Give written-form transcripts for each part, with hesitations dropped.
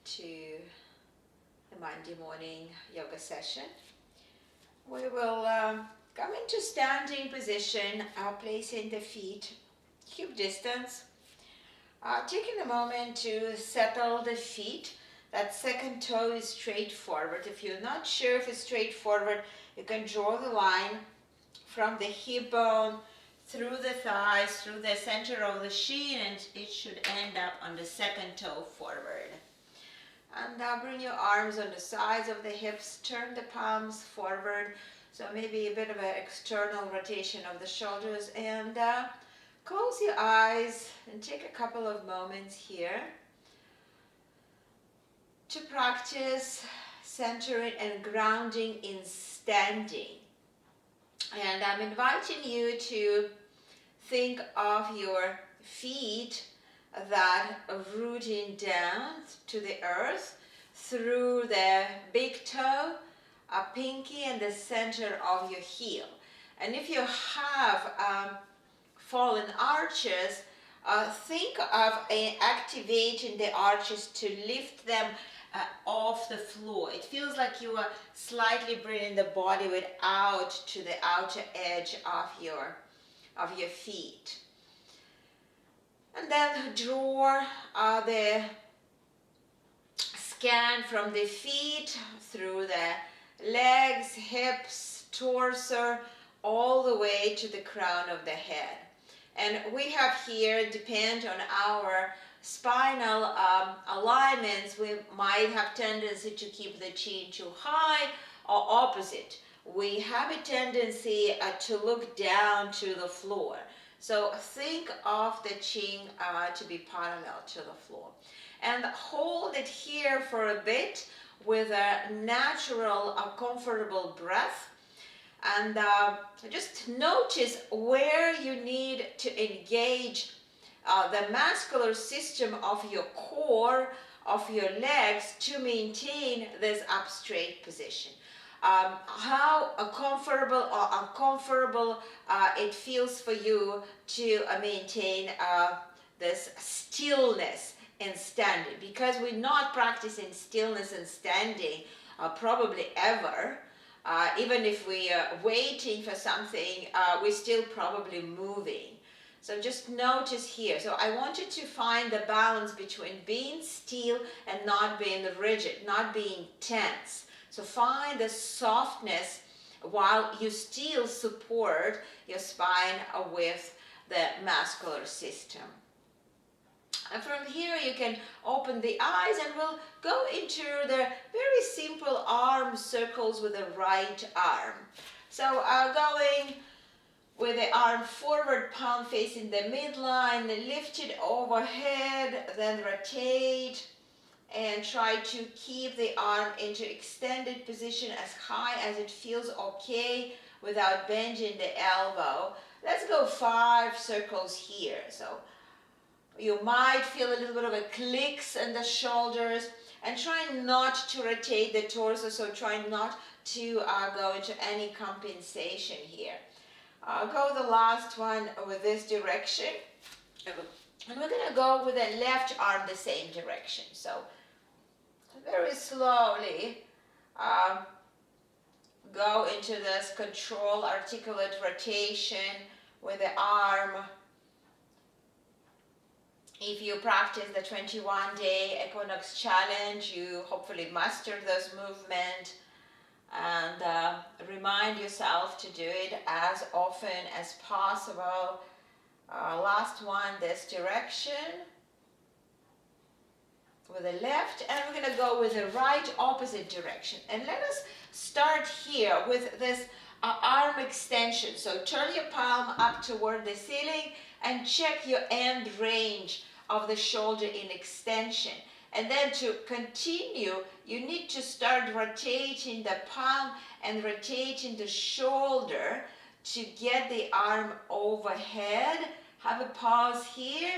to the Monday morning yoga session. We will come into standing position, placing the feet hip distance. Taking a moment to settle the feet. That second toe is straight forward. If you're not sure if it's straight forward, you can draw the line from the hip bone through the thighs, through the center of the shin, and it should end up on the second toe forward. And bring your arms on the sides of the hips, turn the palms forward, so maybe a bit of an external rotation of the shoulders, and close your eyes and take a couple of moments here to practice centering and grounding in standing. And I'm inviting you to think of your feet that are rooting down to the earth through the big toe, a pinky, and the center of your heel. And if you have fallen arches, think of activating the arches to lift them off the floor. It feels like you are slightly bringing the body weight out to the outer edge of your feet. And then draw the scan from the feet through the legs, hips, torso, all the way to the crown of the head. And we have here, depend on our spinal alignments, we might have tendency to keep the chin too high, or opposite. We have a tendency to look down to the floor. So think of the chin to be parallel to the floor. And hold it here for a bit with a natural, comfortable breath. And just notice where you need to engage the muscular system of your core, of your legs, to maintain this up straight position. How comfortable or uncomfortable it feels for you to maintain this stillness in standing, because we're not practicing stillness and standing probably ever. Even if we are waiting for something, we're still probably moving. So just notice here. So I want you to find the balance between being still and not being rigid, not being tense. So find the softness while you still support your spine with the muscular system. And from here you can open the eyes, and we'll go into the very simple arm circles with the right arm. So going with the arm forward, palm facing the midline, lift it overhead, then rotate, and try to keep the arm into extended position as high as it feels okay without bending the elbow. Let's go 5 circles here. So you might feel a little bit of a clicks in the shoulders, and try not to rotate the torso, so try not to go into any compensation here. Go the last one with this direction, and we're going to go with the left arm the same direction. So very slowly go into this control articulate rotation with the arm. If you practice the 21-day Equinox Challenge, you hopefully mastered this movement, and remind yourself to do it as often as possible. Last one, this direction with the left, and we're going to go with the right opposite direction. And let us start here with this arm extension. So turn your palm up toward the ceiling and check your end range of the shoulder in extension. And then to continue, you need to start rotating the palm and rotating the shoulder to get the arm overhead. Have a pause here,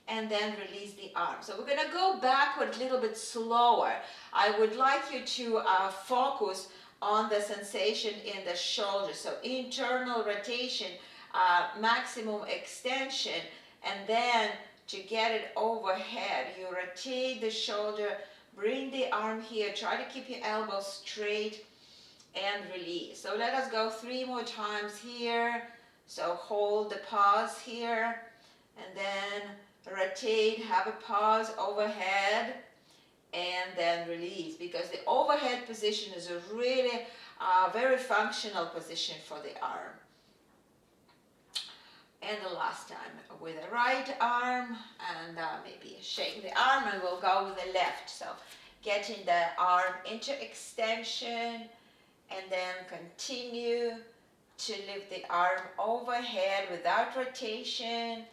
and then release the arm. So we're going to go backward a little bit slower. I would like you to focus on the sensation in the shoulder. So internal rotation, maximum extension, and then to get it overhead, you rotate the shoulder Bring the arm here. Try to keep your elbows straight and release. So let us go 3 more times here. So hold the pause here and then rotate, have a pause overhead and then release, because the overhead position is a really very functional position for the arm. And the last time with the right arm, and maybe shake the arm, and we'll go with the left. So getting the arm into extension and then continue to lift the arm overhead without rotation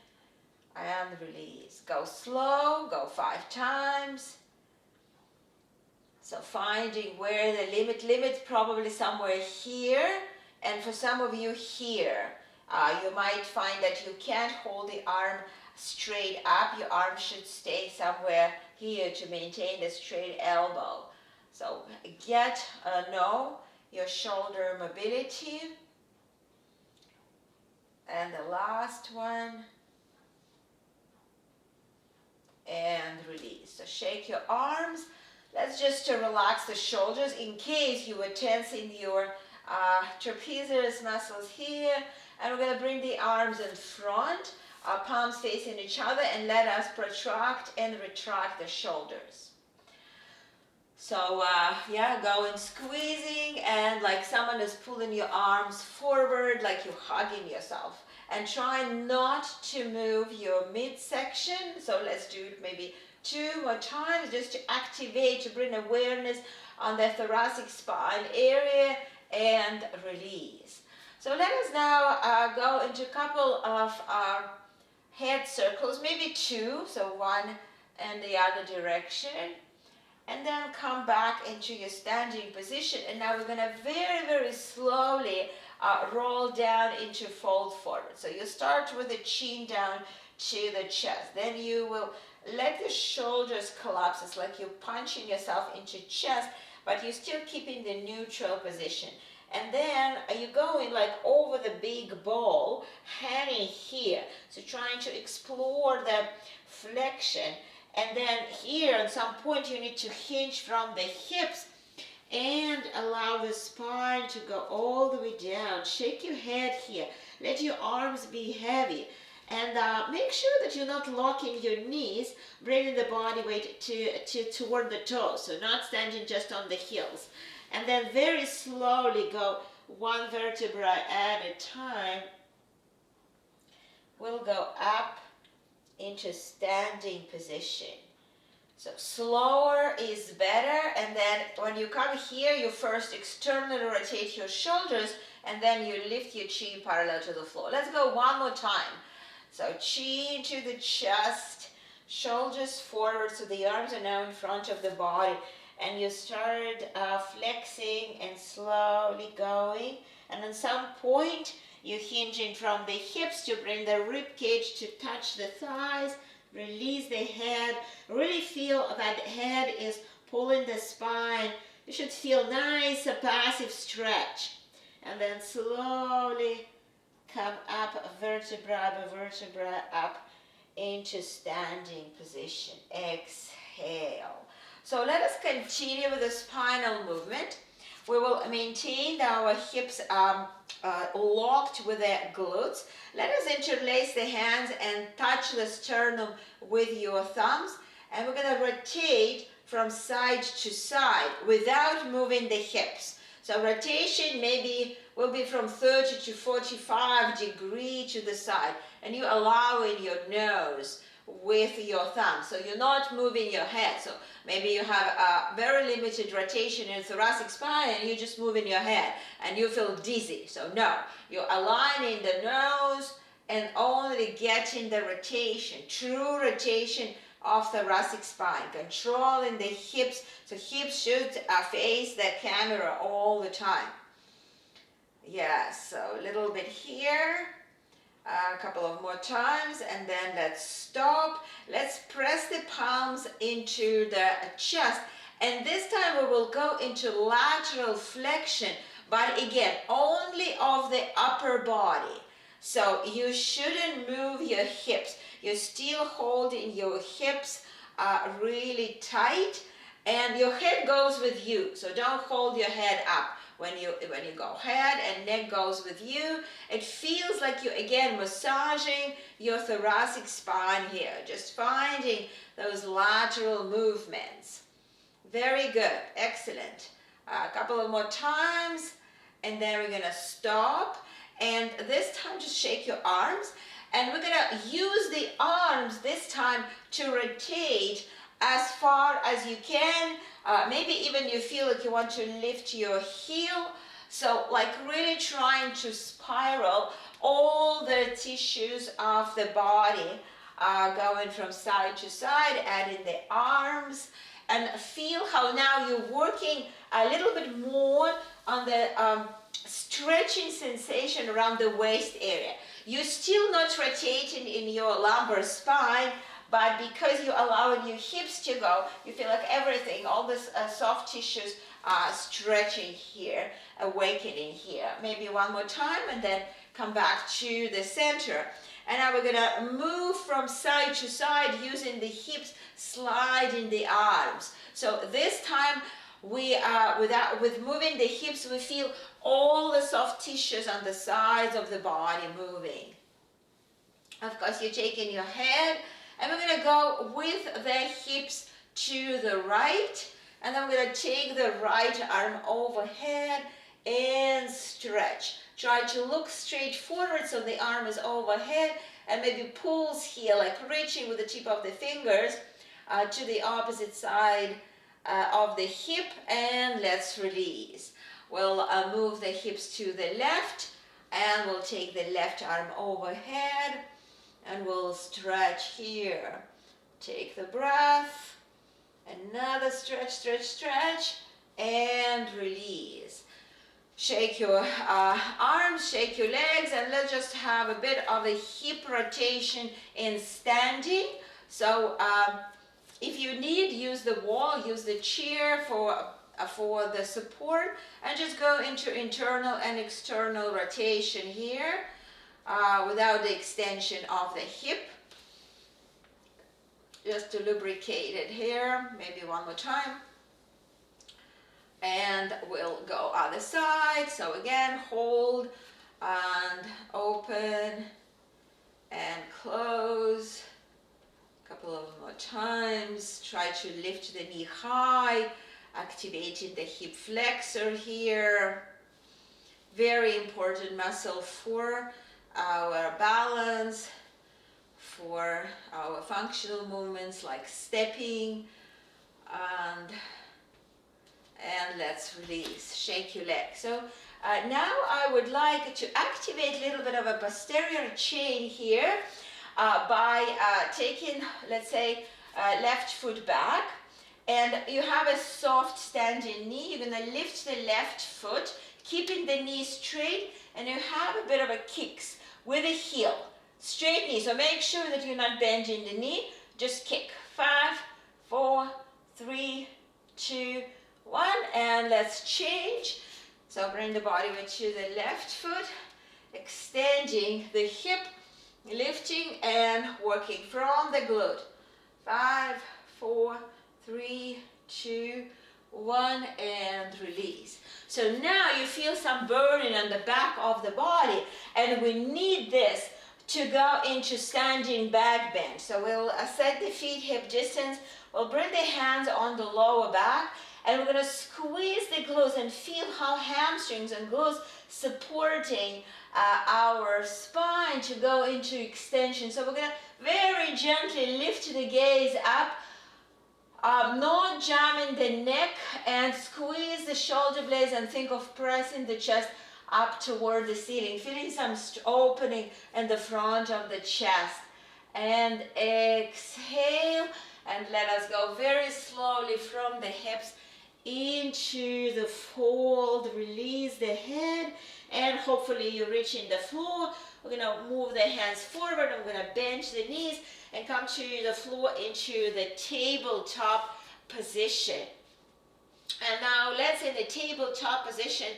and release. Go slow, go 5 times. So finding where the limit probably somewhere here, and for some of you here. You might find that you can't hold the arm straight up. Your arm should stay somewhere here to maintain the straight elbow. So know your shoulder mobility. And the last one. And release. So shake your arms. Let's just relax the shoulders in case you were tensing your trapezius muscles here. And we're going to bring the arms in front, palms facing each other, and let us protract and retract the shoulders. So go in squeezing, and like someone is pulling your arms forward, like you're hugging yourself. And try not to move your midsection. So let's do it maybe 2 more times, just to activate, to bring awareness on the thoracic spine area, and release. So let us now go into a couple of head circles, maybe 2, so one in the other direction, and then come back into your standing position. And now we're going to very, very slowly roll down into fold forward. So you start with the chin down to the chest. Then you will let the shoulders collapse. It's like you're punching yourself into chest, but you're still keeping the neutral position. And then you're going like over the big ball, hanging here. So trying to explore the flexion. And then here at some point you need to hinge from the hips and allow the spine to go all the way down. Shake your head here. Let your arms be heavy. And make sure that you're not locking your knees, bringing the body weight toward the toes. So not standing just on the heels. And then very slowly go 1 vertebra at a time. We'll go up into standing position. So slower is better. And then when you come here, you first externally rotate your shoulders, and then you lift your chin parallel to the floor. Let's go 1 more time. So chin to the chest, shoulders forward, so the arms are now in front of the body. And you start flexing and slowly going. And at some point, you're hinging from the hips to bring the rib cage to touch the thighs. Release the head. Really feel that the head is pulling the spine. You should feel nice, a passive stretch. And then slowly come up vertebra by vertebra up into standing position. Exhale. So let us continue with the spinal movement. We will maintain our hips locked with the glutes. Let us interlace the hands and touch the sternum with your thumbs. And we're going to rotate from side to side without moving the hips. So rotation will be from 30 to 45 degrees to the side. And you allow in your nose with your thumb. So you're not moving your head. So maybe you have a very limited rotation in the thoracic spine and you're just moving your head and you feel dizzy. So no, you're aligning the nose and only getting the rotation, true rotation of the thoracic spine, controlling the hips. So hips should face the camera all the time. Yes, so a little bit here. A couple of more times, and then let's stop. Let's press the palms into the chest, and this time we will go into lateral flexion, but again only of the upper body. So you shouldn't move your hips. You're still holding your hips really tight, and your head goes with you. So don't hold your head up when you go. Head and neck goes with you. It feels like you're again massaging your thoracic spine here, just finding those lateral movements. Very good, excellent. A couple of more times, and then we're gonna stop, and this time just shake your arms, and we're gonna use the arms this time to rotate as far as you can. Maybe even you feel like you want to lift your heel. So like really trying to spiral all the tissues of the body, going from side to side, adding the arms, and feel how now you're working a little bit more on the stretching sensation around the waist area. You're still not rotating in your lumbar spine, but because you're allowing your hips to go, you feel like everything, all this soft tissues are stretching here, awakening here. Maybe one more time, and then come back to the center. And now we're gonna move from side to side using the hips, sliding the arms. So this time we with moving the hips, we feel all the soft tissues on the sides of the body moving. Of course, you're taking your head, and we're gonna go with the hips to the right, and then we're gonna take the right arm overhead and stretch. Try to look straight forward so the arm is overhead, and maybe pulls here, like reaching with the tip of the fingers to the opposite side of the hip, and let's release. We'll move the hips to the left, and we'll take the left arm overhead, and we'll stretch here. Take the breath, another stretch, stretch, stretch, and release. Shake your arms, shake your legs, and let's just have a bit of a hip rotation in standing. So if you need, use the wall, use the chair for the support, and just go into internal and external rotation here without the extension of the hip. Just to lubricate it here, maybe one more time. And we'll go other side. So again, hold and open and close. A couple of more times. Try to lift the knee high, activating the hip flexor here. Very important muscle for our balance, for our functional movements like stepping, and let's release. Shake your leg. So now I would like to activate a little bit of a posterior chain here by taking, let's say, left foot back, and you have a soft standing knee. You're going to lift the left foot, keeping the knee straight, and you have a bit of a kicks with the heel. Straight knee, so make sure that you're not bending the knee, just kick. 5, 4, 3, 2, 1, and let's change. So bring the body weight to the left foot, extending the hip, lifting and working from the glute. 5, 4, 3, 2, 1, and release. So now you feel some burning on the back of the body, and we need this to go into standing back bend. So we'll set the feet hip distance. We'll bring the hands on the lower back, and we're going to squeeze the glutes and feel how hamstrings and glutes supporting our spine to go into extension. So we're going to very gently lift the gaze up, not jamming the neck, and squeeze the shoulder blades and think of pressing the chest up toward the ceiling, feeling some opening in the front of the chest. And exhale, and let us go very slowly from the hips into the fold. Release the head, and hopefully you're reaching the floor. We're going to move the hands forward. I'm going to bend the knees and come to the floor into the tabletop position. And now let's, in the tabletop position,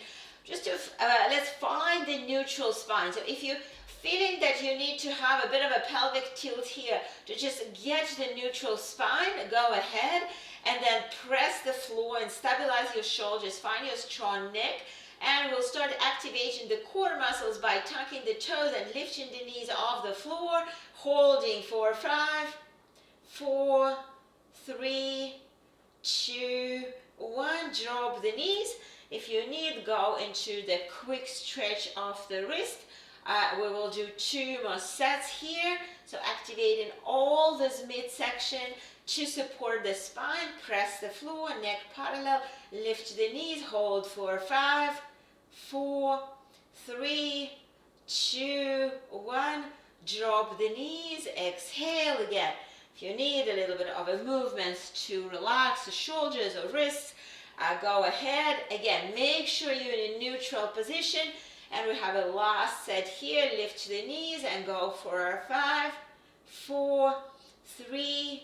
just to let's find the neutral spine. So if you're feeling that you need to have a bit of a pelvic tilt here to just get the neutral spine, go ahead. and then press the floor and stabilize your shoulders. Find your strong neck, and we'll start activating the core muscles by tucking the toes and lifting the knees off the floor, holding for 5, 4, 3, 2, 1. Drop the knees. If you need, go into the quick stretch of the wrist. We will do 2 more sets here. So activating all this midsection to support the spine. Press the floor, neck parallel. Lift the knees. Hold for 5, 4, 3, 2, 1. Drop the knees. Exhale again. If you need a little bit of a movement to relax the shoulders or wrists, go ahead. Again, make sure you're in a neutral position. And we have a last set here. Lift the knees and go for 5, 4, 3,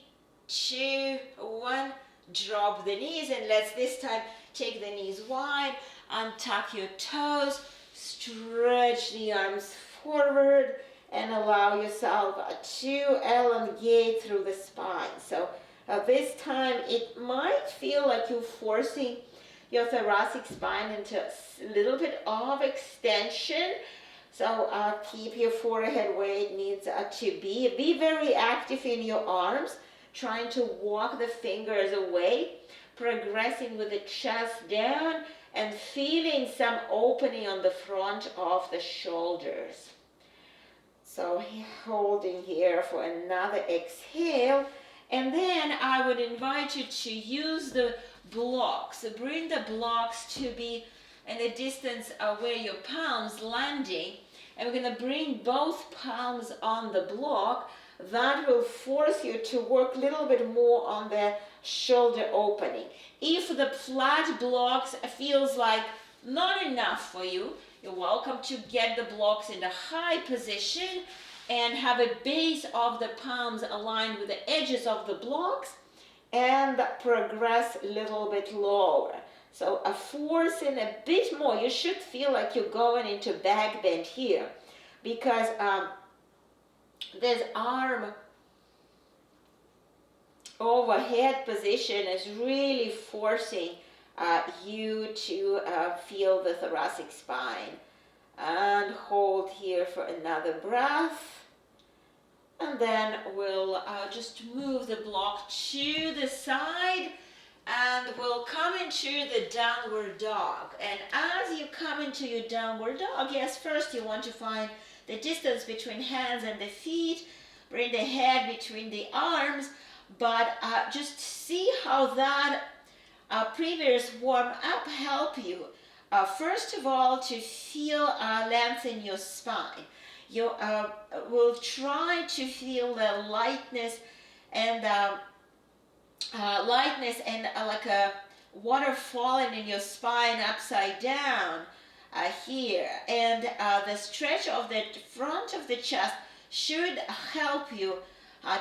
2, 1. Drop the knees, and let's this time take the knees wide. Untuck your toes. Stretch the arms forward and allow yourself to elongate through the spine. So this time it might feel like you're forcing your thoracic spine into a little bit of extension. So keep your forehead where it needs to be. Be very active in your arms, trying to walk the fingers away, progressing with the chest down and feeling some opening on the front of the shoulders. So holding here for another exhale. And then I would invite you to use the blocks. So bring the blocks to be in the distance where your palms landing. And we're going to bring both palms on the block. That will force you to work a little bit more on the shoulder opening. If the flat blocks feels like not enough for you, you're welcome to get the blocks in the high position and have a base of the palms aligned with the edges of the blocks and progress a little bit lower. So forcing a bit more. You should feel like you're going into back bend here because this arm overhead position is really forcing you to feel the thoracic spine. And hold here for another breath. And then we'll just move the block to the side and we'll come into the downward dog. And as you come into your downward dog, yes, first you want to find the distance between hands and the feet. Bring the head between the arms, but just see how that previous warm-up help you. First of all, to feel length in your spine. You will try to feel the lightness and like a water falling in your spine upside down here. And the stretch of the front of the chest should help you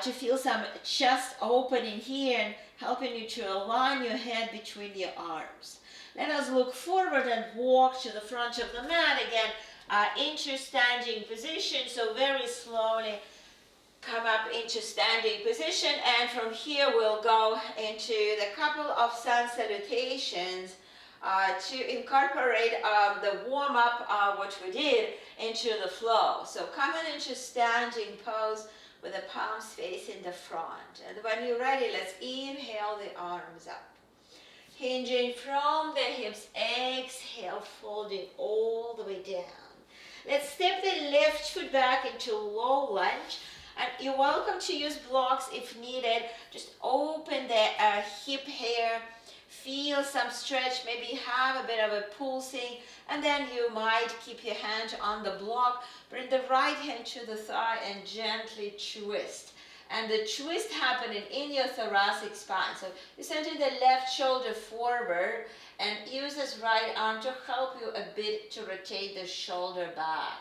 to feel some chest opening here and helping you to align your head between your arms. Let us look forward and walk to the front of the mat again into standing position. So very slowly come up into standing position, and from here we'll go into the couple of sun salutations to incorporate the warm-up what we did into the flow. So coming into standing pose with the palms facing the front. And when you're ready, let's inhale the arms up. Hinging from the hips, exhale, folding all the way down. Let's step the left foot back into low lunge. And you're welcome to use blocks if needed. Just open the hip hair, feel some stretch, maybe have a bit of a pulsing, and then you might keep your hand on the block. Bring the right hand to the thigh and gently twist. And the twist happening in your thoracic spine. So you center the left shoulder forward and use this right arm to help you a bit to rotate the shoulder back.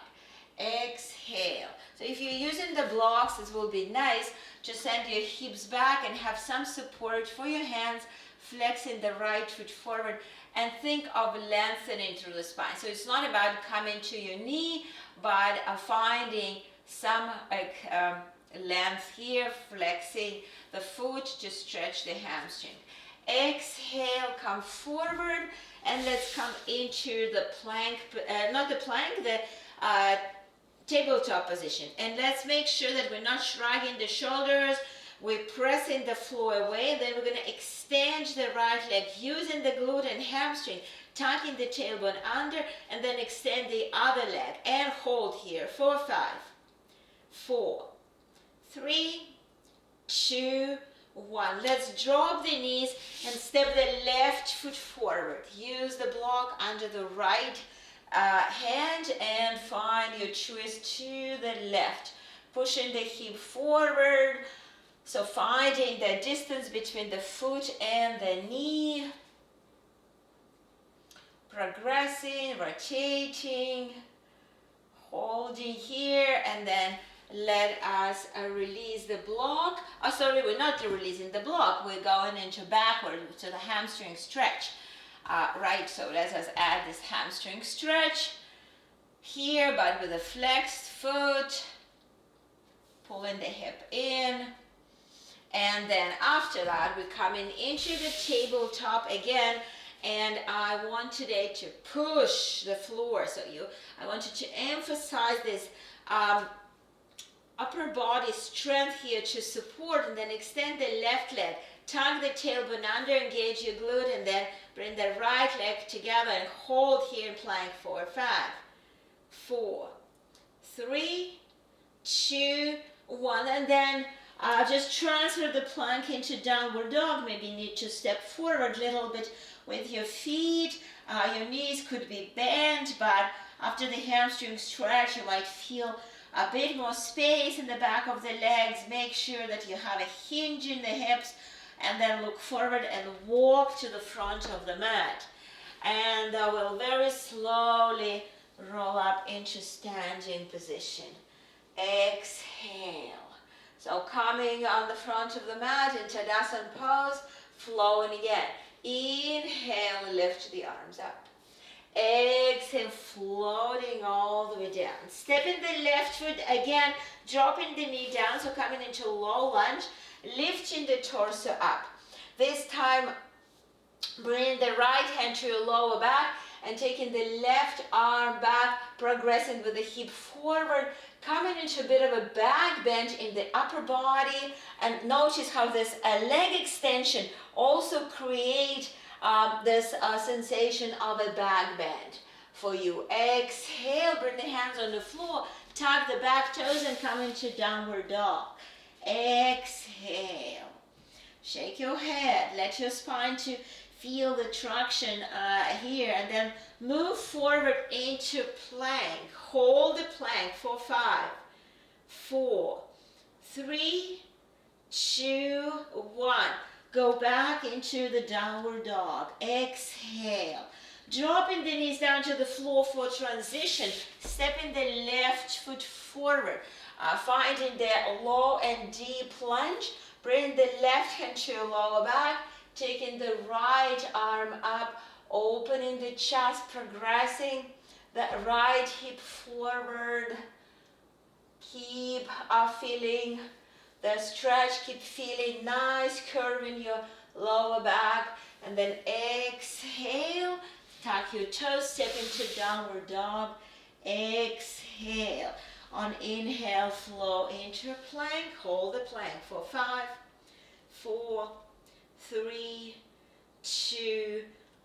Exhale. So if you're using the blocks, this will be nice to send your hips back and have some support for your hands, flexing the right foot forward, and think of lengthening through the spine. So it's not about coming to your knee, but finding some length here, flexing the foot to stretch the hamstring. exhale, come forward, and let's come into the plank, not the plank, the tabletop position. And let's make sure that we're not shrugging the shoulders, we're pressing the floor away. Then we're going to extend the right leg using the glute and hamstring, tucking the tailbone under, and then extend the other leg and hold here for 5, 4, 3, 2, 1. Let's drop the knees and step the left foot forward. Use the block under the right hand and find your twist to the left. Pushing the hip forward. So finding the distance between the foot and the knee. Progressing, rotating, holding here, and then let us release the block. Oh, sorry, we're not releasing the block. We're going into backward to the hamstring stretch. Right, so let us add this hamstring stretch here, but with a flexed foot, pulling the hip in. And then after that, we're coming into the tabletop again. And I want today to push the floor. So I want you to emphasize this upper body strength here to support, and then extend the left leg. Tuck the tailbone under, engage your glute, and then bring the right leg together and hold here in plank for 5, 4, 3, 2, 1. And then just transfer the plank into downward dog. Maybe you need to step forward a little bit with your feet. Your knees could be bent, but after the hamstring stretch, you might feel a bit more space in the back of the legs. Make sure that you have a hinge in the hips, and then look forward and walk to the front of the mat. And we'll very slowly roll up into standing position. Exhale. So coming on the front of the mat in Tadasana pose, flowing again. Inhale, lift the arms up. Exhale, floating all the way down. Stepping the left foot again, dropping the knee down, so coming into low lunge, lifting the torso up. This time, bring the right hand to your lower back and taking the left arm back, progressing with the hip forward, coming into a bit of a back bend in the upper body. And notice how this leg extension also create this sensation of a back bend for you. Exhale, bring the hands on the floor, tuck the back toes and come into downward dog. Exhale. Shake your head, let your spine to feel the traction here, and then move forward into plank. Hold the plank for 5, 4, 3, 2, 1. Go back into the downward dog. Exhale. Dropping the knees down to the floor for transition. Stepping the left foot forward. Finding the low and deep lunge. Bring the left hand to your lower back. Taking the right arm up. Opening the chest. Progressing the right hip forward. Keep feeling the stretch, keep feeling nice curve in your lower back, and then exhale, tuck your toes, step into downward dog, exhale. On inhale, flow into plank, hold the plank for 5, 4, 3, 2,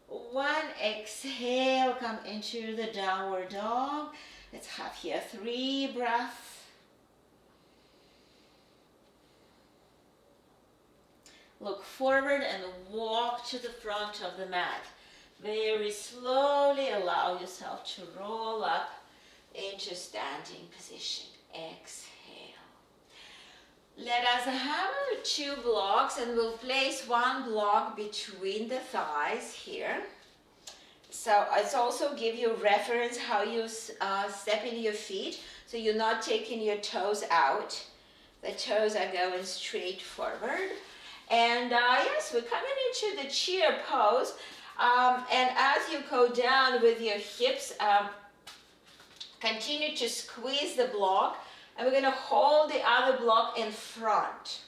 1. Exhale, come into the downward dog. Let's have here 3 breaths. Look forward and walk to the front of the mat. Very slowly allow yourself to roll up into standing position. Exhale. Let us have 2 blocks, and we'll place 1 block between the thighs here. So it's also give you reference how you step in your feet, so you're not taking your toes out. The toes are going straight forward. And yes, we're coming into the chair pose. And as you go down with your hips, continue to squeeze the block. And we're going to hold the other block in front.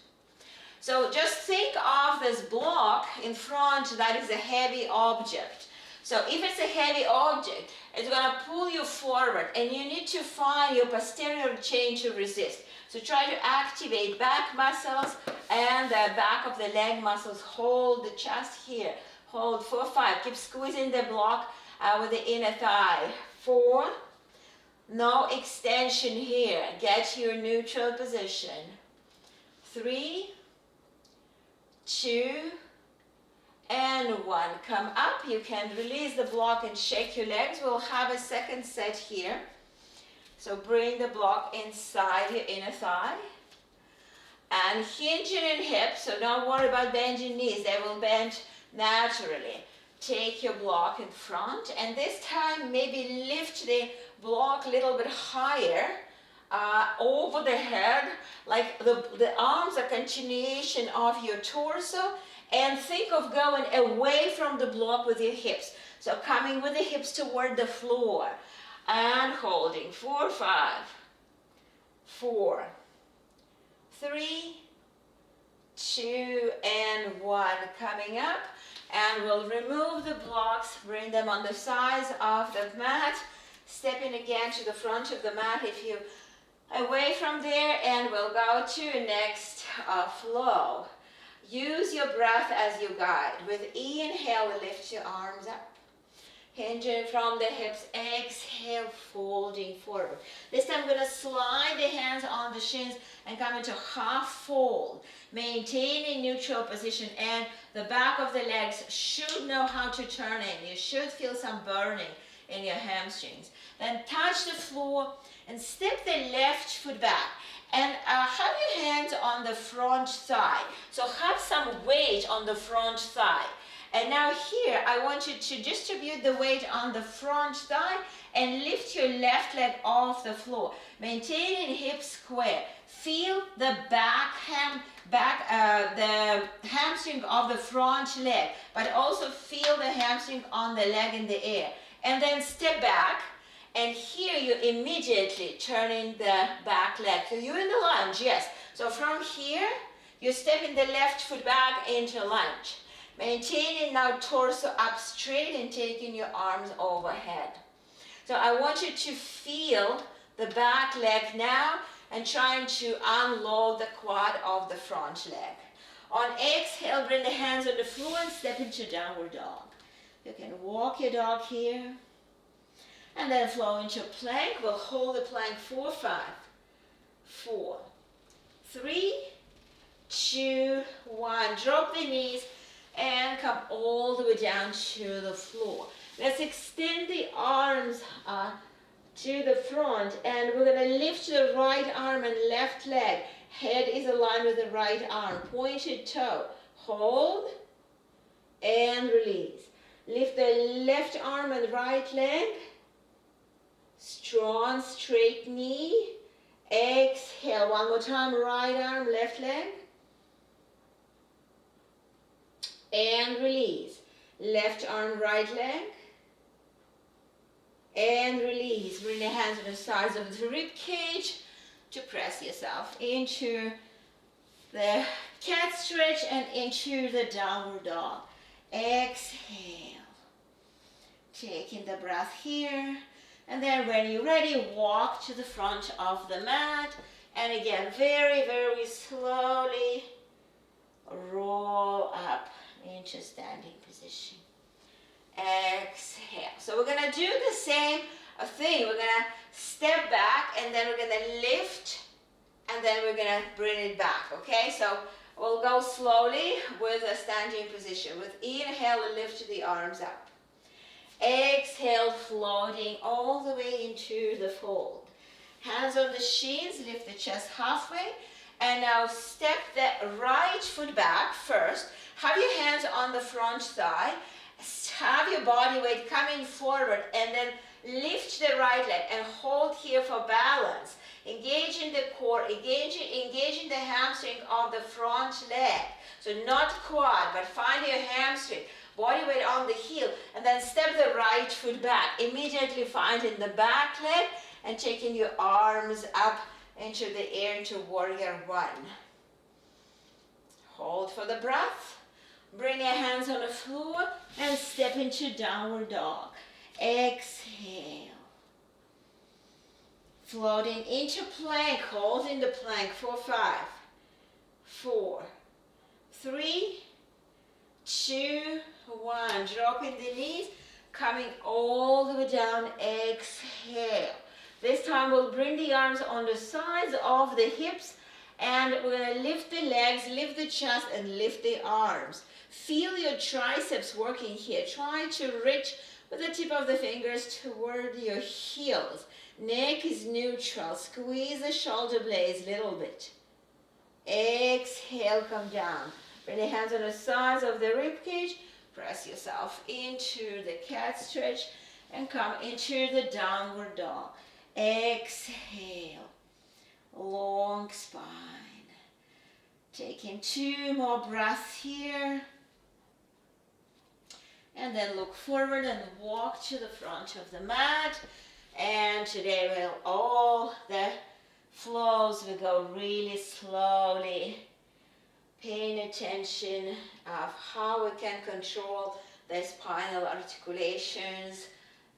So just think of this block in front that is a heavy object. So if it's a heavy object, it's going to pull you forward, and you need to find your posterior chain to resist. So try to activate back muscles and the back of the leg muscles. Hold the chest here. Hold for 5. Keep squeezing the block with the inner thigh. 4. No extension here. Get to your neutral position. 3, 2, and 1. Come up. You can release the block and shake your legs. We'll have a second set here. So bring the block inside your inner thigh. And hinging in hips, so don't worry about bending knees. They will bend naturally. Take your block in front, and this time maybe lift the block a little bit higher over the head, like the arms are continuation of your torso, and think of going away from the block with your hips. So coming with the hips toward the floor and holding. 4, 5, 4, 3, 2, and 1. Coming up, and we'll remove the blocks, bring them on the sides of the mat, stepping again to the front of the mat if you away from there, and we'll go to next flow. Use your breath as your guide. With inhale, lift your arms up. Hinging from the hips, exhale, folding forward. This time I'm going to slide the hands on the shins and come into half fold. Maintaining neutral position, and the back of the legs should know how to turn in. You should feel some burning in your hamstrings. Then touch the floor and step the left foot back. And have your hands on the front thigh. So have some weight on the front thigh. And now here, I want you to distribute the weight on the front thigh and lift your left leg off the floor. Maintaining hip square. Feel the the hamstring of the front leg, but also feel the hamstring on the leg in the air. And then step back, and here you immediately turning the back leg. So you're in the lunge, yes. So from here, you're stepping the left foot back into lunge. Maintaining now torso up straight and taking your arms overhead. So I want you to feel the back leg now and trying to unload the quad of the front leg. On exhale, bring the hands on the floor and step into downward dog. You can walk your dog here and then flow into plank. We'll hold the plank 4, 5, 4, 3, 2, 1. Drop the knees and come all the way down to the floor. Let's extend the arms to the front, and we're going to lift the right arm and left leg. Head is aligned with the right arm. Pointed toe. Hold and release. Lift the left arm and right leg. Strong straight knee. Exhale. One more time. Right arm, left leg. And release. Left arm, right leg. And release. Bring the hands on the sides of the rib cage to press yourself into the cat stretch and into the downward dog. Exhale. Taking the breath here. And then when you're ready, walk to the front of the mat. And again, very, very slowly roll up into standing position. Exhale. So we're going to do the same thing. We're going to step back, and then we're going to lift, and then we're going to bring it back. Okay, so we'll go slowly with a standing position. With inhale, lift the arms up. Exhale, floating all the way into the fold. Hands on the shins, lift the chest halfway, and now step the right foot back first. Have your hands on the front thigh. Have your body weight coming forward, and then lift the right leg and hold here for balance. Engaging the core, engaging the hamstring of the front leg. So not quad, but find your hamstring. Body weight on the heel, and then step the right foot back. Immediately finding the back leg and taking your arms up into the air into warrior one. Hold for the breath. Bring your hands on the floor and step into downward dog. Exhale. Floating into plank, holding the plank for 5, 4, 3, 2, 1. Dropping the knees, coming all the way down. Exhale. This time we'll bring the arms on the sides of the hips and we're going to lift the legs, lift the chest, and lift the arms. Feel your triceps working here. Try to reach with the tip of the fingers toward your heels. Neck is neutral. Squeeze the shoulder blades a little bit. Exhale, come down. Bring the hands on the sides of the rib cage. Press yourself into the cat stretch and come into the downward dog. Exhale. Long spine. Taking 2 more breaths here. And then look forward and walk to the front of the mat. And today all the flows will go really slowly. Paying attention of how we can control the spinal articulations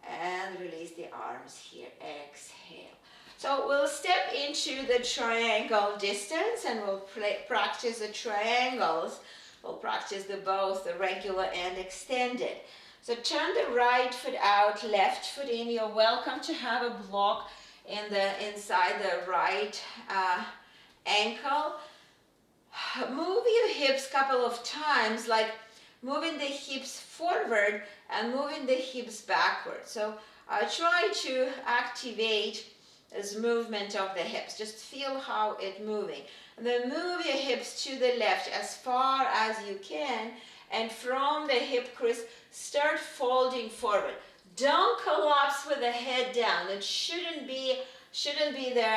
and release the arms here. Exhale. So we'll step into the triangle distance and we'll practice the triangles. We'll practice both the regular and extended. So turn the right foot out, left foot in. You're welcome to have a block inside the right ankle. Move your hips a couple of times, like moving the hips forward and moving the hips backward. So try to activate this movement of the hips. Just feel how it's moving. And then move your hips to the left as far as you can, and from the hip crease, start folding forward. Don't collapse with the head down. It shouldn't be the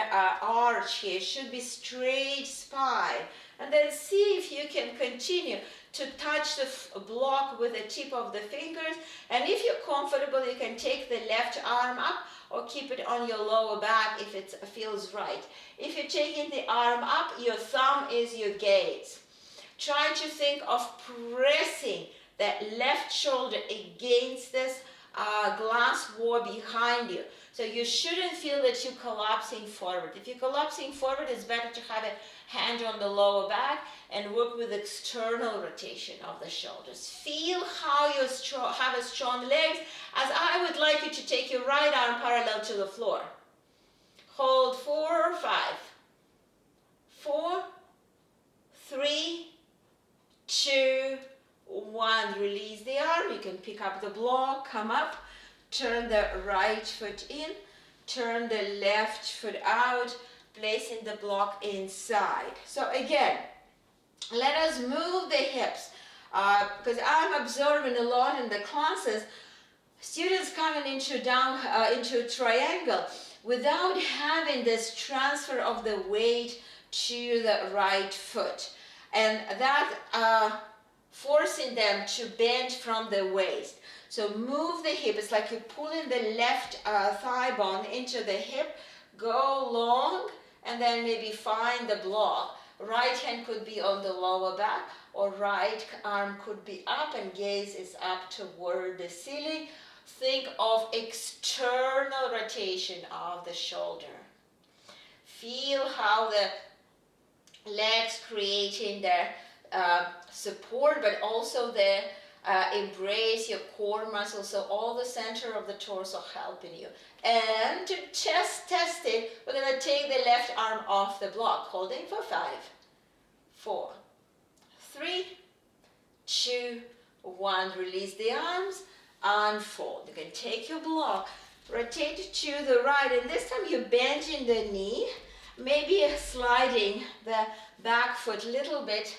arch here. It should be straight spine. And then see if you can continue to touch the block with the tip of the fingers. And if you're comfortable, you can take the left arm up or keep it on your lower back if it feels right. If you're taking the arm up, your thumb is your gaze. Try to think of pressing that left shoulder against this glass wall behind you. So you shouldn't feel that you're collapsing forward. If you're collapsing forward, it's better to have a hand on the lower back and work with external rotation of the shoulders. Feel how you have a strong legs, as I would like you to take your right arm parallel to the floor. Hold 4, 5, 4, 3, 2, 1. Release the arm. You can pick up the block, come up, turn the right foot in, turn the left foot out, placing the block inside. So again, let us move the hips, because I'm observing a lot in the classes, students coming into triangle without having this transfer of the weight to the right foot, and that forcing them to bend from the waist. So move the hip. It's like you're pulling the left thigh bone into the hip, go long, and then maybe find the block. Right hand could be on the lower back, or right arm could be up and gaze is up toward the ceiling. Think of external rotation of the shoulder. Feel how the legs creating their support, but also the embrace your core muscles, so all the center of the torso helping you. And to test it, we're going to take the left arm off the block, holding for 5, 4, 3, 2, 1. Release the arms, unfold. You can take your block, rotate to the right, and this time you're bending the knee, maybe sliding the back foot a little bit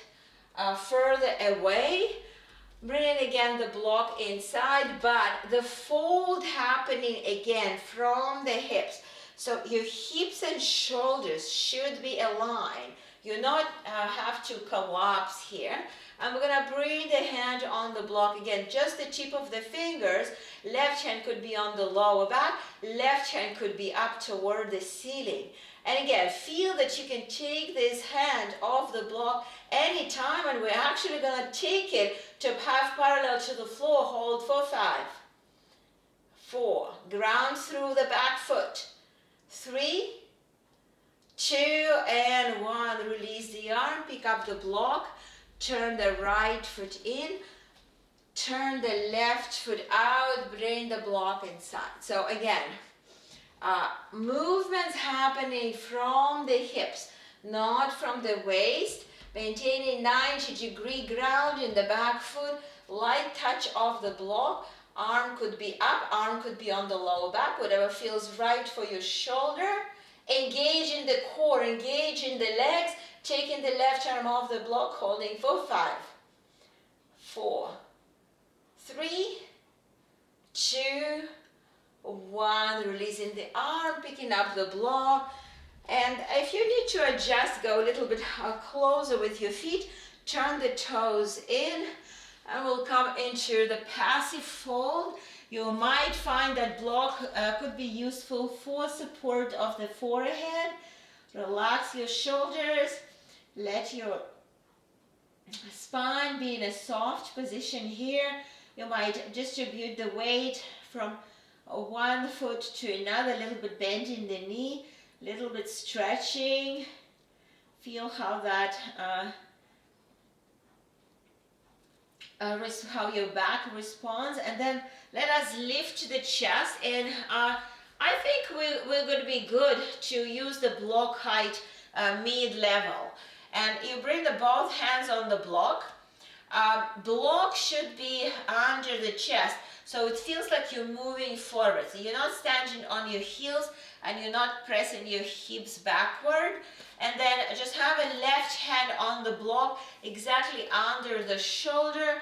further away. Bring again the block inside, but the fold happening again from the hips. So your hips and shoulders should be aligned. You not have to collapse here. And we're gonna bring the hand on the block again, just the tip of the fingers. Left hand could be on the lower back, left hand could be up toward the ceiling. And again, feel that you can take this hand off the block anytime, and we're actually going to take it to half parallel to the floor. Hold for 5, 4, ground through the back foot, 3, 2, and 1. Release the arm, pick up the block, turn the right foot in, turn the left foot out, bring the block inside. So again, movements happening from the hips, not from the waist, maintaining 90-degree ground in the back foot, light touch of the block, arm could be up, arm could be on the lower back, whatever feels right for your shoulder. Engage in the core, engage in the legs, taking the left arm off the block, holding for 5, 4, 3, 2, 1, releasing the arm, picking up the block. And if you need to adjust, go a little bit closer with your feet, turn the toes in, and we'll come into the passive fold. You might find that block could be useful for support of the forehead. Relax your shoulders, let your spine be in a soft position here. You might distribute the weight from one foot to another, a little bit bend in the knee, a little bit stretching. Feel how that how your back responds, and then let us lift the chest. And I think we're going to be good to use the block height mid-level. And you bring the both hands on the block. Block should be under the chest, so it feels like you're moving forward. So you're not standing on your heels and you're not pressing your hips backward. And then just have a left hand on the block exactly under the shoulder.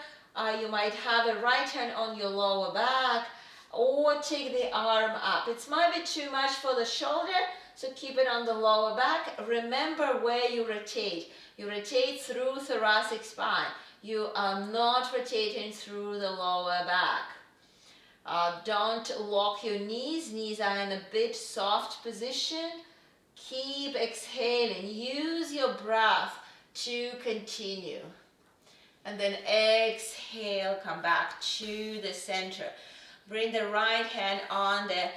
You might have a right hand on your lower back, or take the arm up. It might be too much for the shoulder, so keep it on the lower back. Remember where you rotate. You rotate through thoracic spine. You are not rotating through the lower back. Don't lock your knees. Knees are in a bit soft position. Keep exhaling. Use your breath to continue. And then exhale, come back to the center. Bring the right hand on the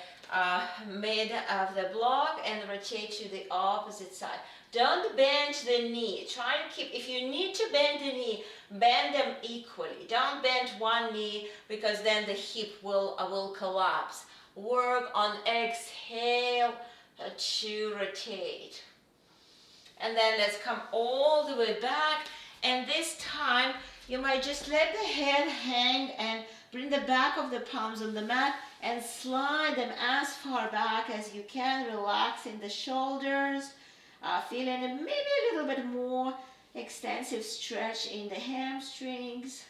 mid of the block and rotate to the opposite side. Don't bend the knee. Try to keep, if you need to bend the knee, bend them equally. Don't bend one knee, because then the hip will collapse. Work on exhale to rotate. And then let's come all the way back. And this time, you might just let the head hang and bring the back of the palms on the mat and slide them as far back as you can, relaxing the shoulders, feeling maybe a little bit more extensive stretch in the hamstrings.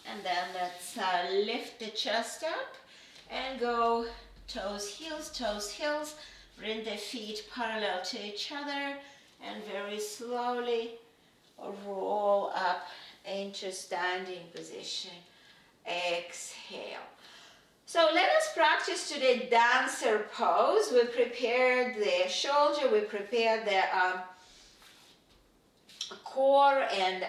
And then let's lift the chest up and go toes, heels. Bring the feet parallel to each other and very slowly roll up into standing position. Exhale. So let us practice today dancer pose. We prepared the shoulder, we prepared the core and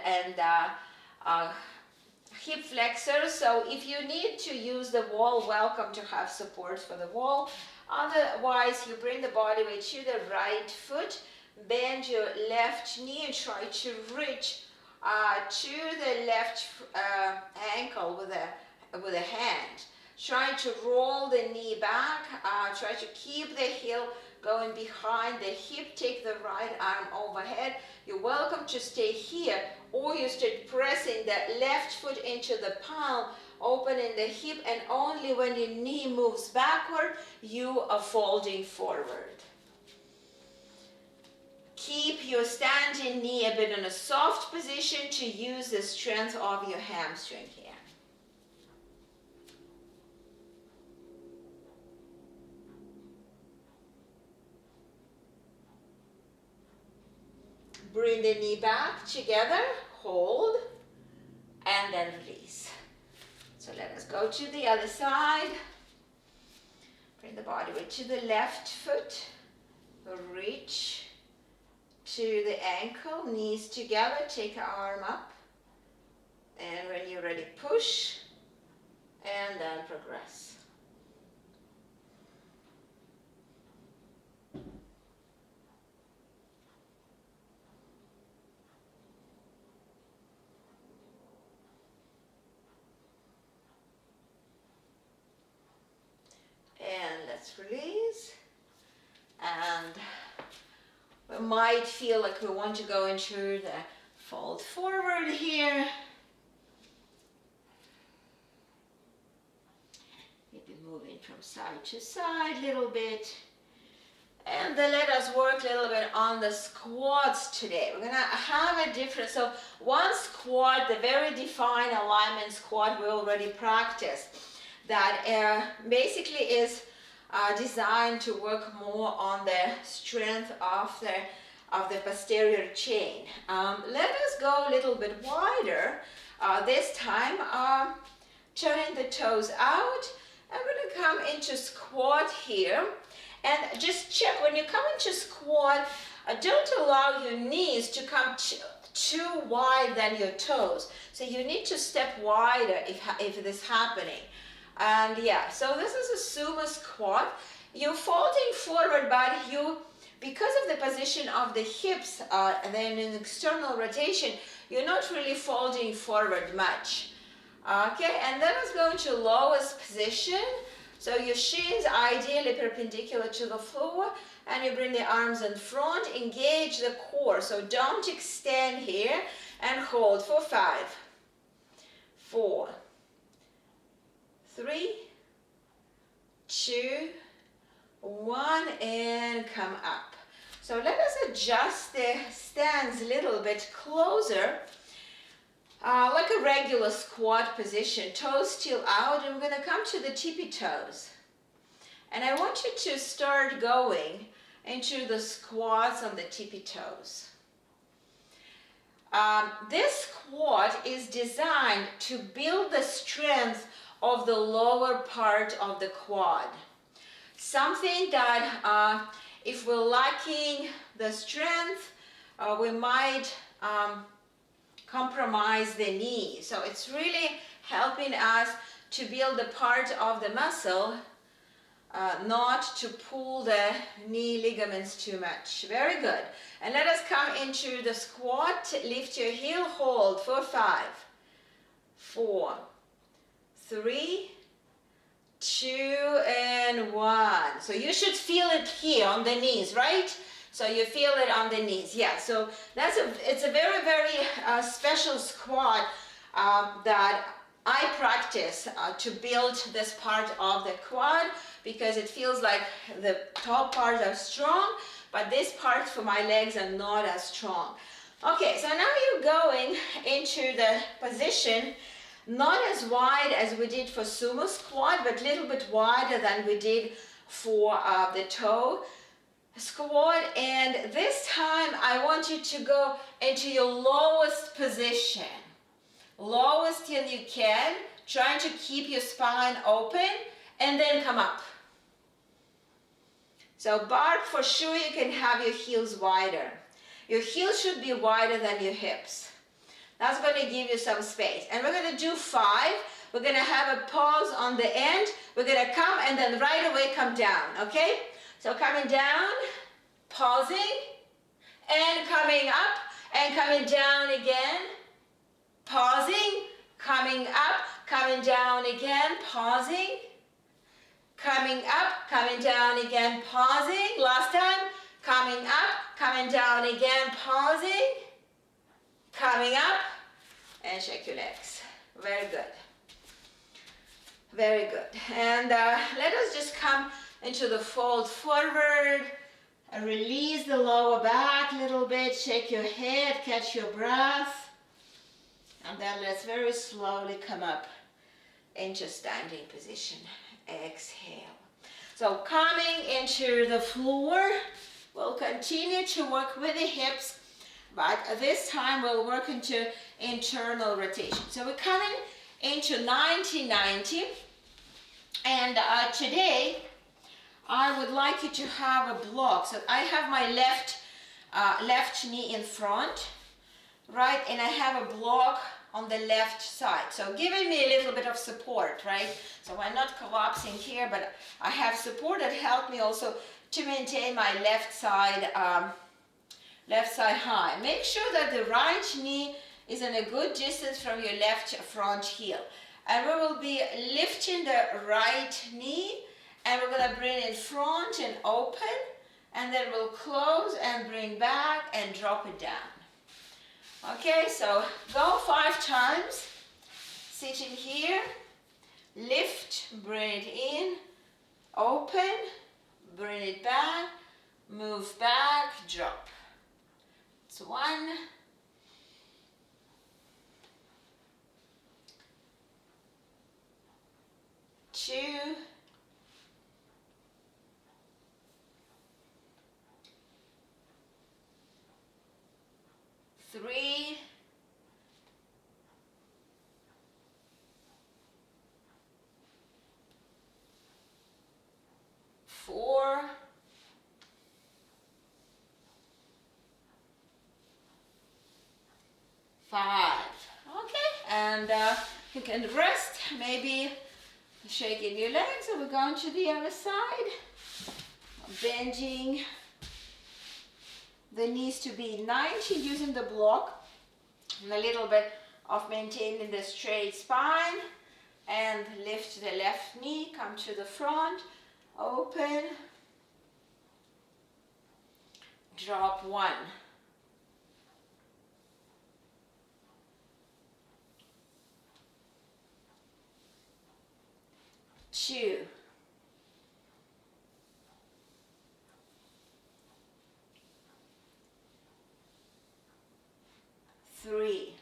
hip flexors. So if you need to use the wall, welcome to have support for the wall. Otherwise, you bring the body weight to the right foot, bend your left knee and try to reach to the left ankle with a hand. Try to roll the knee back, try to keep the heel going behind the hip, take the right arm overhead. You're welcome to stay here, or you start pressing the left foot into the palm, opening the hip, and only when your knee moves backward, you are folding forward. Keep your standing knee a bit in a soft position to use the strength of your hamstring here. Bring the knee back together, hold, and then release. So let us go to the other side. Bring the body weight to the left foot. Reach to the ankle, knees together, take an arm up. And when you're ready, push, and then progress. And let's release. And we might feel like we want to go into the fold forward here. Maybe moving from side to side a little bit. And then let us work a little bit on the squats today. We're gonna have a different, so one squat, the very defined alignment squat we already practiced, that basically is designed to work more on the strength of the posterior chain. Let us go a little bit wider. This time, turning the toes out. I'm going to come into squat here. And just check, when you come into squat, don't allow your knees to come too wide than your toes. So you need to step wider if this is happening. And yeah, so this is a sumo squat. You're folding forward, but because of the position of the hips and then in external rotation, you're not really folding forward much. Okay, and then let's go into lowest position. So your shins ideally perpendicular to the floor, and you bring the arms in front, engage the core. So don't extend here, and hold for 5, 4, 3, 2, 1, and come up. So let us adjust the stance a little bit closer, like a regular squat position, toes still out, and we're going to come to the tippy toes. And I want you to start going into the squats on the tippy toes. This squat is designed to build the strength of the lower part of the quad. Something that if we're lacking the strength, we might compromise the knee. So it's really helping us to build the part of the muscle, not to pull the knee ligaments too much. Very good. And let us come into the squat. Lift your heel, hold for 5, 4, 3, 2, and 1. So you should feel it here on the knees, right? So you feel it on the knees. Yeah, so it's a very, very special squat that I practice to build this part of the quad, because it feels like the top parts are strong, but this part for my legs are not as strong. Okay, so now you're going into the position, not as wide as we did for sumo squat, but a little bit wider than we did for the toe squat. And this time I want you to go into your lowest position. Lowest till you can, trying to keep your spine open, and then come up. So bar, for sure you can have your heels wider. Your heels should be wider than your hips. That's going to give you some space. And we're going to do 5. We're going to have a pause on the end. We're going to come and then right away come down, okay? So coming down, pausing, and coming up, and coming down again. Pausing, coming up, coming down again, pausing, coming up, coming down again, pausing. Last time, coming up, coming down again, pausing, coming up, and shake your legs. Very good. Very good. And let us just come into the fold forward, release the lower back a little bit, shake your head, catch your breath. And then let's very slowly come up into standing position. Exhale. So coming into the floor, we'll continue to work with the hips, but this time we'll work into internal rotation. So we're coming into 90-90, and today I would like you to have a block. So I have my left knee in front, right? And I have a block on the left side. So giving me a little bit of support, right? So I'm not collapsing here, but I have support that helped me also to maintain my left side high. Make sure that the right knee is in a good distance from your left front heel. And we will be lifting the right knee, and we're gonna bring it front and open, and then we'll close and bring back and drop it down. Okay, so go 5 times. Sitting here, lift, bring it in, open, bring it back, move back, drop. It's 1, 2, 3, 4, 5. Okay, and you can rest, maybe shaking your legs, and we're going to the other side. Bending the knees to be 90 using the block, and a little bit of maintaining the straight spine, and lift the left knee, come to the front, open, drop 1. 2, 3,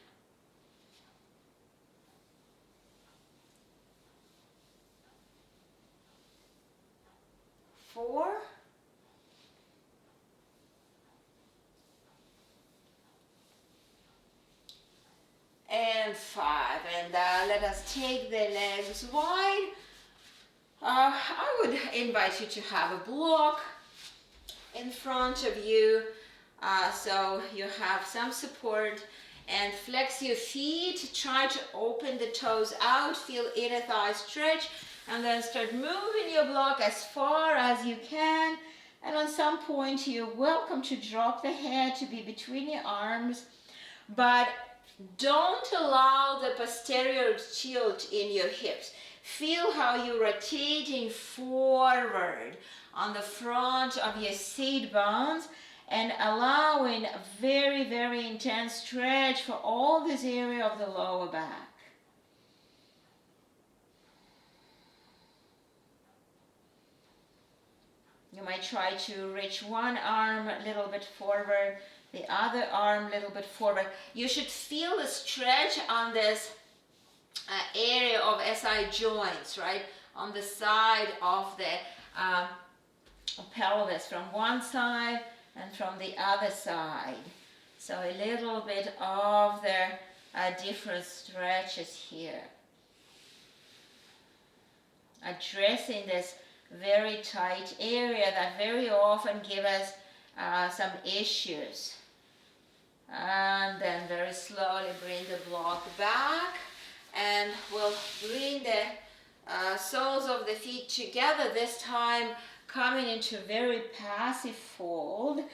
4, and 5. And let us take the legs wide. I would invite you to have a block in front of you, so you have some support, and flex your feet. Try to open the toes out, feel inner thigh stretch, and then start moving your block as far as you can. And at some point you're welcome to drop the head to be between your arms, but don't allow the posterior tilt in your hips. Feel how you're rotating forward on the front of your seat bones and allowing a very, very intense stretch for all this area of the lower back. You might try to reach one arm a little bit forward, the other arm a little bit forward. You should feel the stretch on this area of SI joints, right? On the side of the pelvis, from one side and from the other side. So a little bit of the different stretches here. Addressing this very tight area that very often give us some issues. And then very slowly bring the block back, and we'll bring the soles of the feet together, this time coming into very passive fold,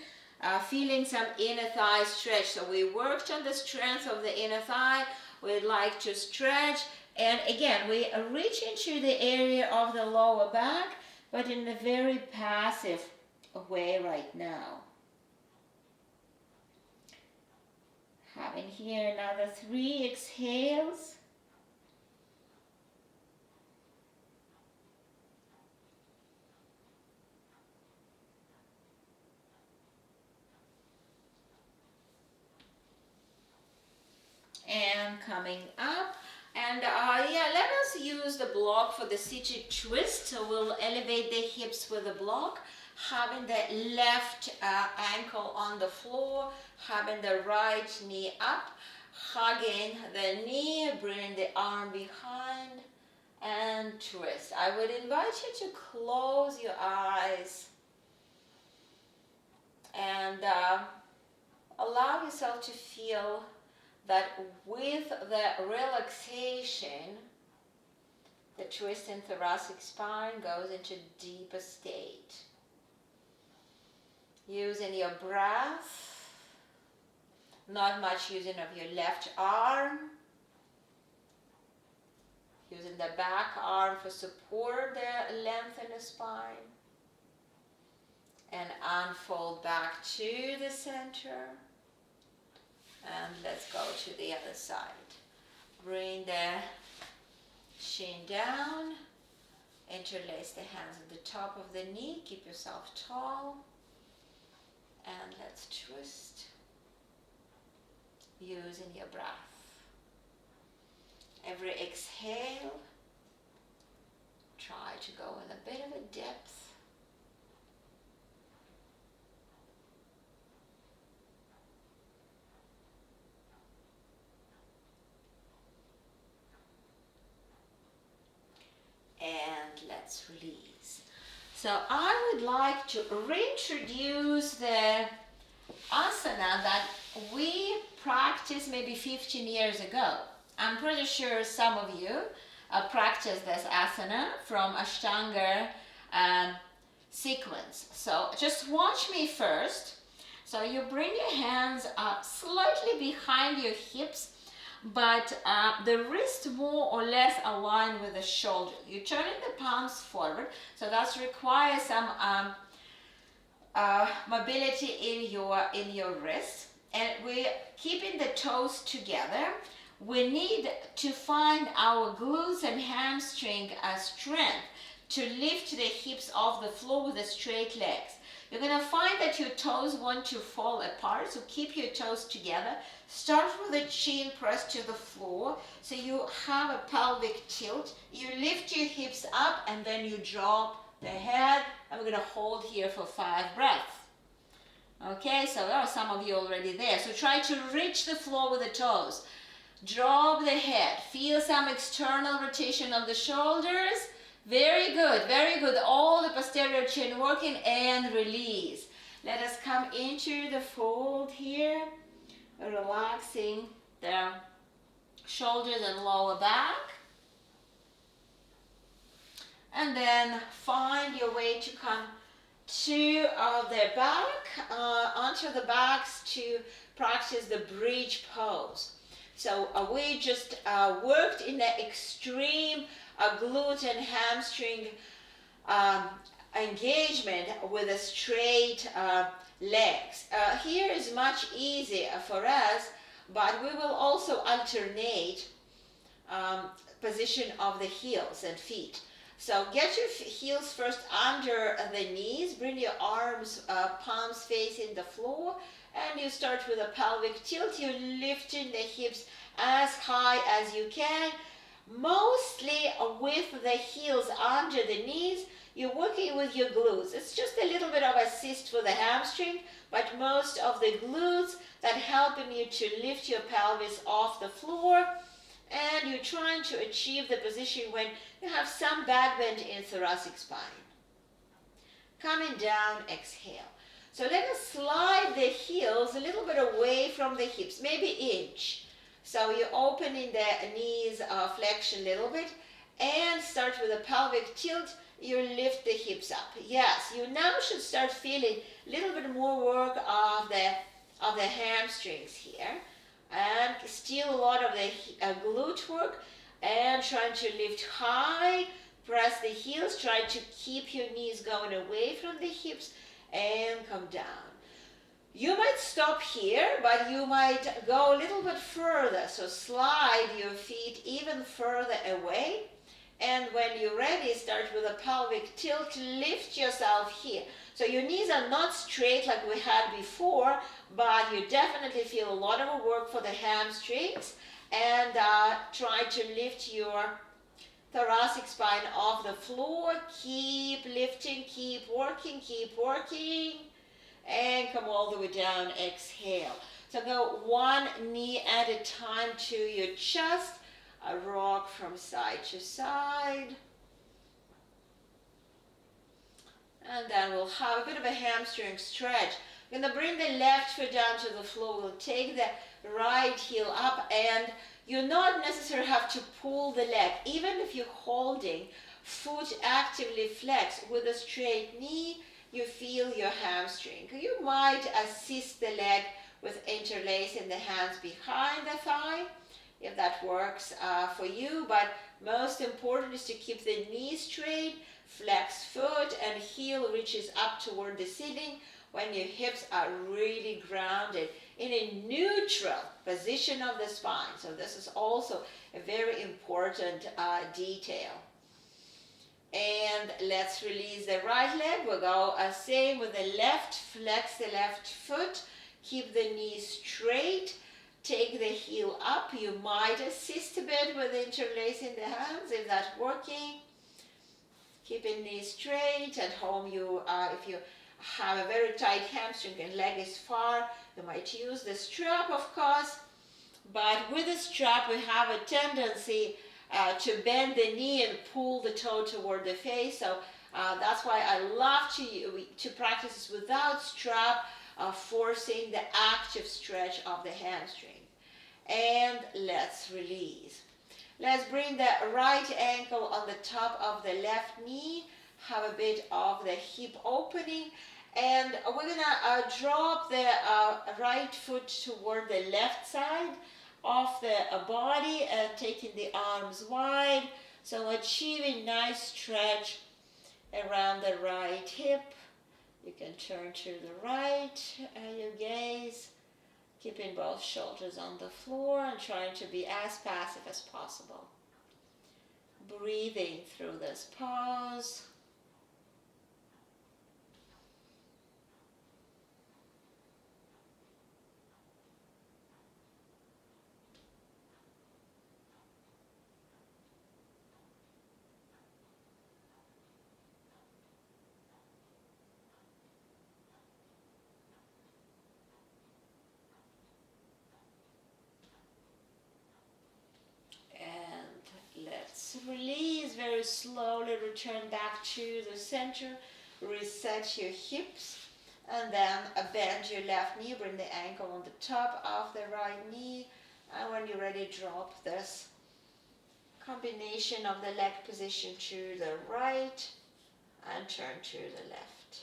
feeling some inner thigh stretch. So we worked on the strength of the inner thigh. We'd like to stretch, and again we reach into the area of the lower back, but in a very passive way right now. Having here another 3 exhales. And coming up, and yeah, let us use the block for the seated twist. So we'll elevate the hips with the block, having the left ankle on the floor, having the right knee up, hugging the knee, bring the arm behind, and twist. I would invite you to close your eyes and allow yourself to feel that with the relaxation, the twist in thoracic spine goes into deeper state. Using your breath, not much using of your left arm, using the back arm for support, the length in the spine, and unfold back to the center. And let's go to the other side. Bring the chin down, interlace the hands at the top of the knee, keep yourself tall, and let's twist using your breath. Every exhale, try to go in a bit of a depth. And let's release. So I would like to reintroduce the asana that we practiced maybe 15 years ago. I'm pretty sure some of you practice this asana from Ashtanga sequence. So just watch me first. So you bring your hands up slightly behind your hips, but the wrist more or less aligned with the shoulder. You're turning the palms forward, so that requires some mobility in your wrist. And we're keeping the toes together. We need to find our glutes and hamstring strength to lift the hips off the floor with the straight legs. You're going to find that your toes want to fall apart, so keep your toes together. Start with the chin pressed to the floor, so you have a pelvic tilt. You lift your hips up and then you drop the head, and we're going to hold here for 5 breaths. Okay, so there are some of you already there. So try to reach the floor with the toes. Drop the head. Feel some external rotation of the shoulders. Very good, very good. All the posterior chin working, and release. Let us come into the fold here, relaxing the shoulders and lower back. And then find your way to come to the back, onto the backs to practice the bridge pose. So we just worked in the extreme glute and hamstring engagement with the straight legs. Here is much easier for us, but we will also alternate position of the heels and feet. So get your heels first under the knees, bring your arms, palms facing the floor, and you start with a pelvic tilt. You're lifting the hips as high as you can, mostly with the heels under the knees. You're working with your glutes. It's just a little bit of assist for the hamstring, but most of the glutes that helping you to lift your pelvis off the floor, and you're trying to achieve the position when you have some back bend in thoracic spine. Coming down, exhale. So let us slide the heels a little bit away from the hips, maybe inch. So you're opening the knees flexion a little bit, and start with a pelvic tilt. You lift the hips up. Yes, you now should start feeling a little bit more work of the hamstrings here, and still a lot of the glute work, and trying to lift high, press the heels, try to keep your knees going away from the hips, and come down. You might stop here, but you might go a little bit further, so slide your feet even further away, and when you're ready, start with a pelvic tilt, lift yourself here. So your knees are not straight like we had before, but you definitely feel a lot of work for the hamstrings, and try to lift your thoracic spine off the floor. Keep lifting, keep working, and come all the way down, exhale. So go one knee at a time to your chest, rock from side to side. And then we'll have a bit of a hamstring stretch. We're gonna bring the left foot down to the floor. We'll take the right heel up, and you not necessarily have to pull the leg. Even if you're holding, foot actively flex with a straight knee, you feel your hamstring. You might assist the leg with interlacing the hands behind the thigh, if that works for you, but most important is to keep the knee straight, flex foot, and heel reaches up toward the ceiling when your hips are really grounded in a neutral position of the spine. So this is also a very important detail. And let's release the right leg. We'll go same with the left. Flex the left foot. Keep the knee straight. Take the heel up. You might assist a bit with interlacing the hands if that's working. Keeping knee straight. At home, if you have a very tight hamstring and leg is far, you might use the strap, of course. But with the strap, we have a tendency to bend the knee and pull the toe toward the face. So that's why I love to practice this without strap, forcing the active stretch of the hamstring. And let's release. Let's bring the right ankle on the top of the left knee. Have a bit of the hip opening. And we're gonna drop the right foot toward the left side of the body and taking the arms wide. So achieving nice stretch around the right hip. You can turn to the right, your gaze, keeping both shoulders on the floor and trying to be as passive as possible. Breathing through this pose. Release very slowly, return back to the center, reset your hips, and then bend your left knee, bring the ankle on the top of the right knee, and when you're ready, drop this combination of the leg position to the right and turn to the left.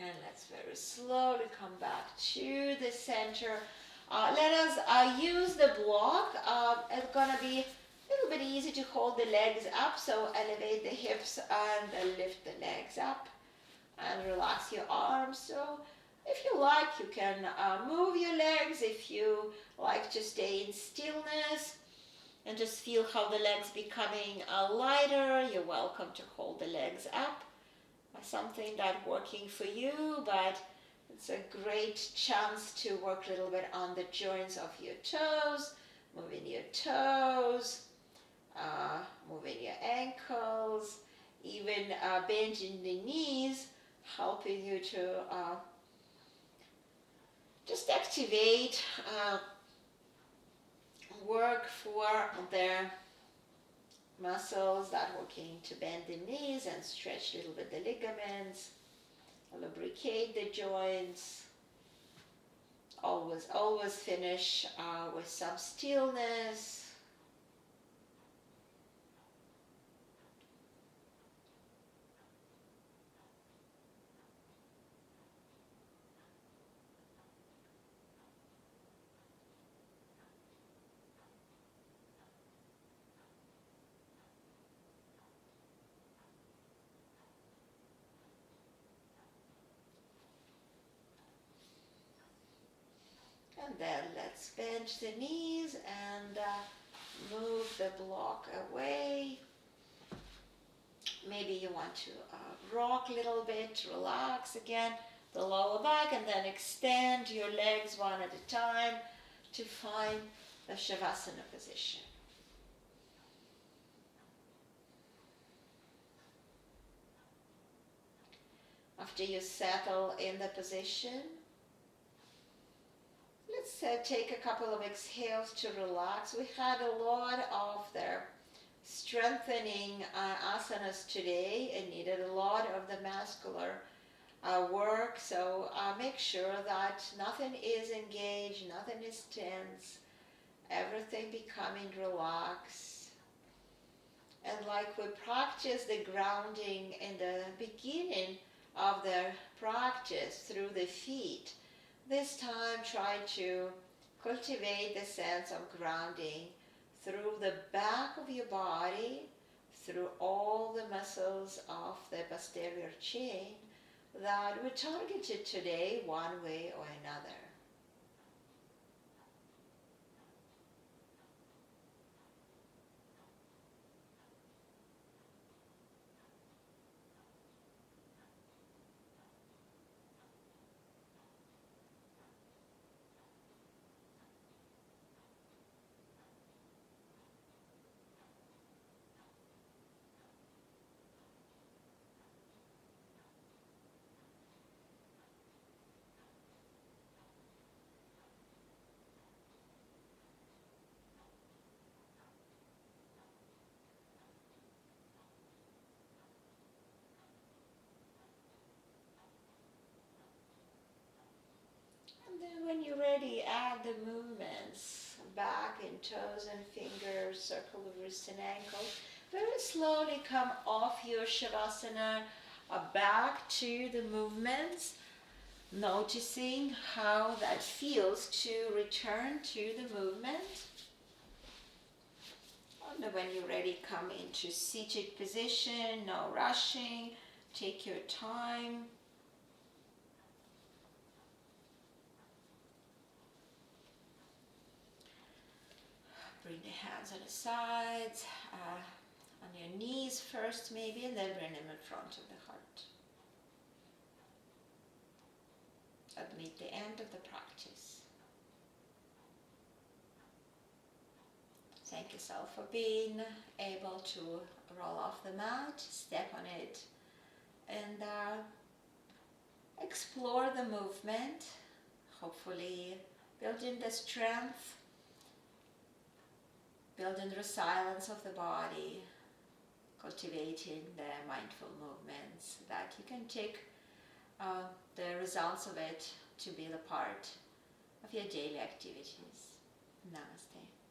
And let's very slowly come back to the center. Let us use the block. It's gonna be a little bit easy to hold the legs up, so elevate the hips and lift the legs up and relax your arms. So if you like, you can move your legs. If you like to stay in stillness and just feel how the legs becoming lighter, you're welcome to hold the legs up. Something that's working for you, but it's a great chance to work a little bit on the joints of your toes, moving your toes, moving your ankles, even bending the knees, helping you to just activate, work for the muscles that are working to bend the knees and stretch a little bit the ligaments, lubricate the joints. Always finish with some stillness. And then let's bend the knees and move the block away. Maybe you want to rock a little bit, relax again the lower back, and then extend your legs one at a time to find the Shavasana position. After you settle in the position, let's take a couple of exhales to relax. We had a lot of the strengthening asanas today and needed a lot of the muscular work, so make sure that nothing is engaged, nothing is tense, everything becoming relaxed. And like we practice the grounding in the beginning of the practice through the feet, this time try to cultivate the sense of grounding through the back of your body, through all the muscles of the posterior chain that we targeted today one way or another. And then when you're ready, add the movements, back and toes and fingers, circle the wrist and ankle. Very slowly come off your Shavasana, back to the movements, noticing how that feels to return to the movement. And when you're ready, come into seated position, no rushing, take your time. Bring the hands on the sides, on your knees first maybe, and then bring them in front of the heart. Admit the end of the practice. Thank yourself for being able to roll off the mat, step on it, and explore the movement, hopefully building the strength, building the resilience of the body, cultivating the mindful movements that you can take the results of it to be the part of your daily activities. Namaste.